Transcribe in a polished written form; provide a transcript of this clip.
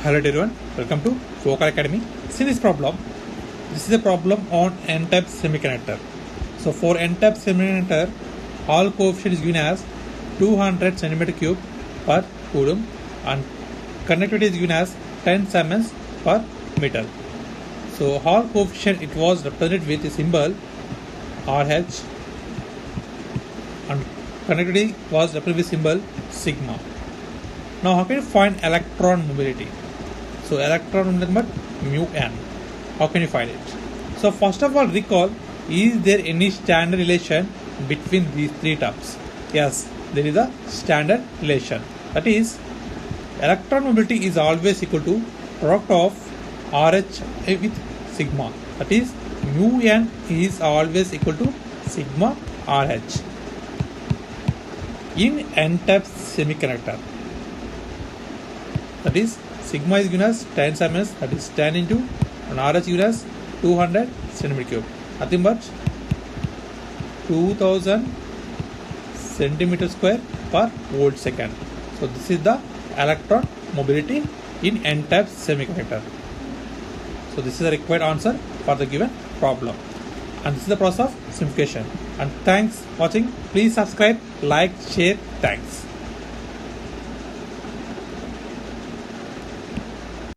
Hello everyone, welcome to Focal Academy. See this problem. This is a problem on N-type semiconductor. So for N-type semiconductor, Hall coefficient is given as 200 cm³ per coulomb and conductivity is given as 10 siemens per meter. So Hall coefficient, it was represented with the symbol RH and conductivity was represented with symbol sigma. Now how can you find electron mobility? So electron is nothing but mu n. How can you find it? So first of all, recall, is there any standard relation between these three terms? Yes, there is a standard relation. That is, electron mobility is always equal to product of RH with sigma. That is, mu n is always equal to sigma RH. In N-type semiconductor, that is, sigma is given as 10 siemens, that is 10 into, and RH is given as 200 cm³. Nothing but 2000 cm² per volt second. So this is the electron mobility in N-type semiconductor. So this is the required answer for the given problem. And this is the process of simplification. And thanks for watching. Please subscribe, like, share. Thanks.